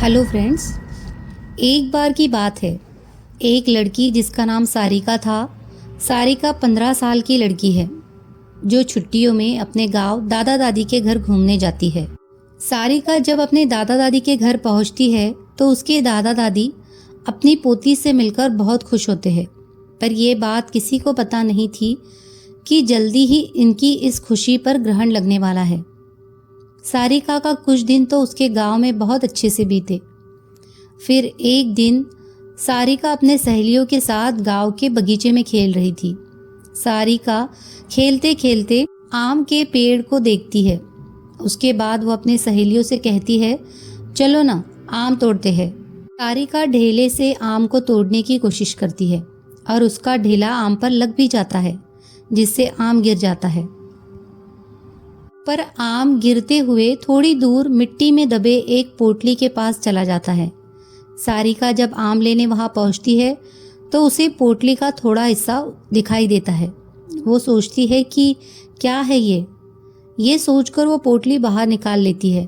Hello friends. एक बार की बात है, एक लड़की जिसका नाम सारिका था। सारिका 15 साल की लड़की है जो छुट्टियों में अपने गांव दादा दादी के घर घूमने जाती है। सारिका जब अपने दादा दादी के घर पहुंचती है तो उसके दादा दादी अपनी पोती से मिलकर बहुत खुश होते हैं, पर यह बात किसी को पता नहीं थी कि जल्दी ही इनकी इस खुशी पर ग्रहण लगने वाला है। सारिका का कुछ दिन तो उसके गांव में बहुत अच्छे से बीते। फिर एक दिन सारिका अपने सहेलियों के साथ गांव के बगीचे में खेल रही थी। सारिका खेलते खेलते आम के पेड़ को देखती है। उसके बाद वो अपने सहेलियों से कहती है, चलो ना आम तोड़ते हैं। सारिका ढेले से आम को तोड़ने की कोशिश करती है और उसका ढेला आम पर लग भी जाता है, जिससे आम गिर जाता है। पर आम गिरते हुए थोड़ी दूर मिट्टी में दबे एक पोटली के पास चला जाता है। सारिका जब आम लेने वहां पहुंचती है तो उसे पोटली का थोड़ा हिस्सा दिखाई देता है। वो सोचती है कि क्या है ये सोचकर वो पोटली बाहर निकाल लेती है।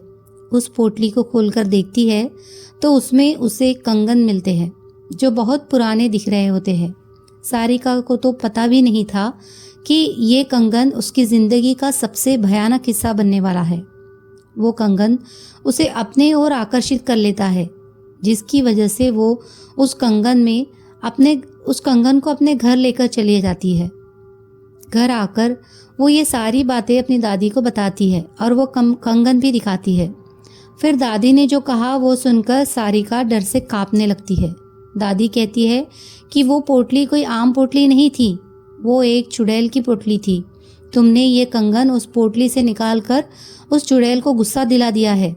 उस पोटली को खोलकर देखती है तो उसमें उसे कंगन मिलते हैं जो बहुत पुराने दिख रहे होते हैं। सारिका को तो पता भी नहीं था कि ये कंगन उसकी जिंदगी का सबसे भयानक हिस्सा बनने वाला है। वो कंगन उसे अपने ओर आकर्षित कर लेता है, जिसकी वजह से वो उस कंगन को अपने घर लेकर चली जाती है। घर आकर वो ये सारी बातें अपनी दादी को बताती है और वो कंगन भी दिखाती है। फिर दादी ने जो कहा वो सुनकर सारिका डर से कांपने लगती है। दादी कहती है कि वो पोटली कोई आम पोटली नहीं थी, वो एक चुड़ैल की पोटली थी। तुमने ये कंगन उस पोटली से निकालकर उस चुड़ैल को गुस्सा दिला दिया है,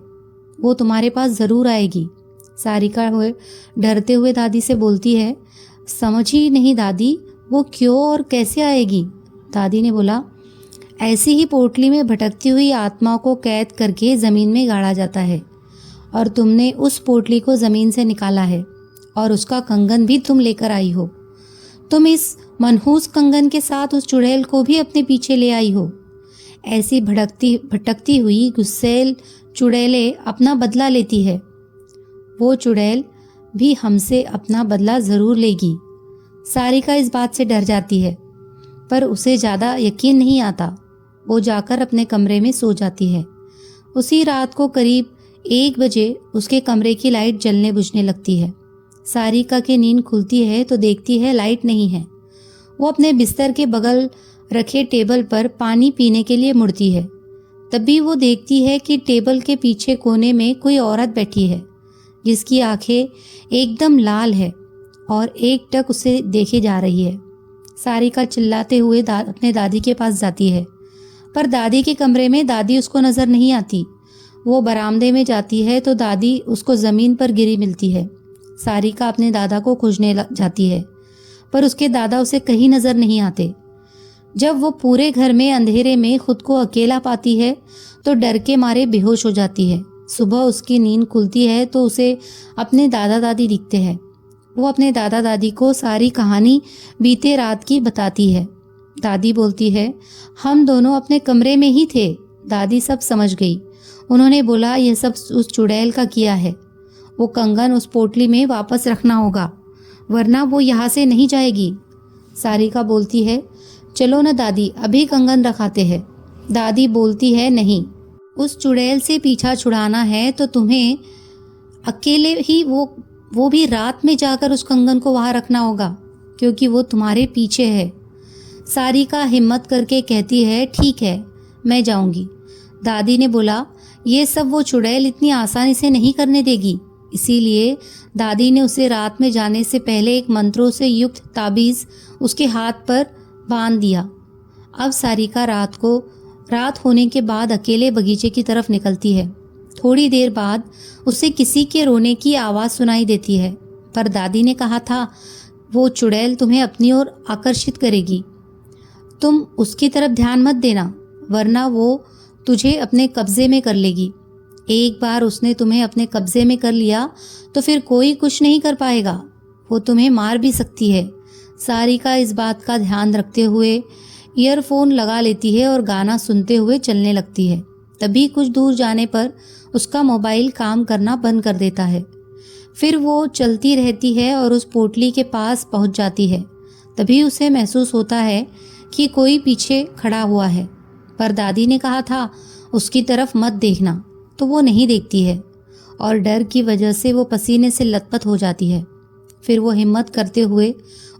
वो तुम्हारे पास जरूर आएगी। सारिका डरते हुए दादी से बोलती है, समझ ही नहीं दादी, वो क्यों और कैसे आएगी। दादी ने बोला, ऐसी ही पोटली में भटकती हुई आत्मा को कैद करके जमीन में गाड़ा जाता है और तुमने उस पोटली को जमीन से निकाला है और उसका कंगन भी तुम लेकर आई हो। तुम इस मनहूस कंगन के साथ उस चुड़ैल को भी अपने पीछे ले आई हो। ऐसी भटकती हुई गुस्सैल चुड़ैलें अपना बदला लेती है। वो चुड़ैल भी हमसे अपना बदला जरूर लेगी। सारिका इस बात से डर जाती है, पर उसे ज़्यादा यकीन नहीं आता। वो जाकर अपने कमरे में सो जाती है। उसी रात को करीब 1 बजे उसके कमरे की लाइट जलने बुझने लगती है। सारिका की नींद खुलती है तो देखती है लाइट नहीं है। वो अपने बिस्तर के बगल रखे टेबल पर पानी पीने के लिए मुड़ती है। तभी वो देखती है कि टेबल के पीछे कोने में कोई औरत बैठी है, जिसकी आंखें एकदम लाल है और एकटक उसे देखे जा रही है। सारिका चिल्लाते हुए अपने दादी के पास जाती है, पर दादी के कमरे में दादी उसको नजर नहीं आती। वो बरामदे में जाती है तो दादी उसको जमीन पर गिरी मिलती है। सारिका अपने दादा को खोजने जाती है, पर उसके दादा उसे कहीं नजर नहीं आते। जब वो पूरे घर में अंधेरे में खुद को अकेला पाती है तो डर के मारे बेहोश हो जाती है। सुबह उसकी नींद खुलती है तो उसे अपने दादा दादी दिखते हैं। वो अपने दादा दादी को सारी कहानी बीते रात की बताती है। दादी बोलती है, हम दोनों अपने कमरे में ही थे। दादी सब समझ गई। उन्होंने बोला, यह सब उस चुड़ैल का किया है। वो कंगन उस पोटली में वापस रखना होगा, वरना वो यहाँ से नहीं जाएगी। सारिका बोलती है, चलो ना दादी, अभी कंगन रखाते हैं। दादी बोलती है, नहीं, उस चुड़ैल से पीछा छुड़ाना है तो तुम्हें अकेले ही वो भी रात में जाकर उस कंगन को वहां रखना होगा, क्योंकि वो तुम्हारे पीछे है। सारिका हिम्मत करके कहती है, ठीक है, मैं जाऊंगी। दादी ने बोला, ये सब वो चुड़ैल इतनी आसानी से नहीं करने देगी। इसीलिए दादी ने उसे रात में जाने से पहले एक मंत्रों से युक्त ताबीज उसके हाथ पर बांध दिया। अब सारिका रात होने के बाद अकेले बगीचे की तरफ निकलती है। थोड़ी देर बाद उसे किसी के रोने की आवाज़ सुनाई देती है, पर दादी ने कहा था, वो चुड़ैल तुम्हें अपनी ओर आकर्षित करेगी। तुम उसकी तरफ ध्यान मत देना, वरना वो तुझे अपने कब्जे में कर लेगी। एक बार उसने तुम्हें अपने कब्जे में कर लिया तो फिर कोई कुछ नहीं कर पाएगा। वो तुम्हें मार भी सकती है। सारिका इस बात का ध्यान रखते हुए ईयरफोन लगा लेती है और गाना सुनते हुए चलने लगती है। तभी कुछ दूर जाने पर उसका मोबाइल काम करना बंद कर देता है। फिर वो चलती रहती है और उस पोटली के पास पहुंच जाती है। तभी उसे महसूस होता है कि कोई पीछे खड़ा हुआ है, पर दादी ने कहा था उसकी तरफ मत देखना, तो वो नहीं देखती है और डर की वजह से वो पसीने से लथपथ हो जाती है। फिर वो हिम्मत करते हुए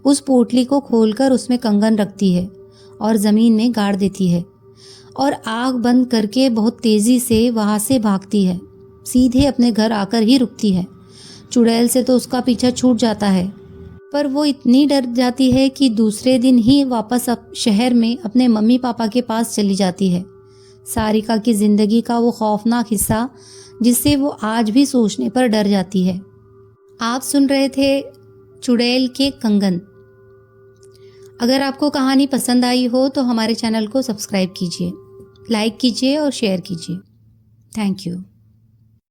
उस पोटली को खोलकर उसमें कंगन रखती है और ज़मीन में गाड़ देती है और आँख बंद करके बहुत तेज़ी से वहाँ से भागती है। सीधे अपने घर आकर ही रुकती है। चुड़ैल से तो उसका पीछा छूट जाता है, पर वो इतनी डर जाती है कि दूसरे दिन ही वापस शहर में अपने मम्मी पापा के पास चली जाती है। सारिका की ज़िंदगी का वो खौफनाक हिस्सा जिससे वो आज भी सोचने पर डर जाती है। आप सुन रहे थे चुड़ैल के कंगन। अगर आपको कहानी पसंद आई हो तो हमारे चैनल को सब्सक्राइब कीजिए, लाइक कीजिए और शेयर कीजिए। Thank you.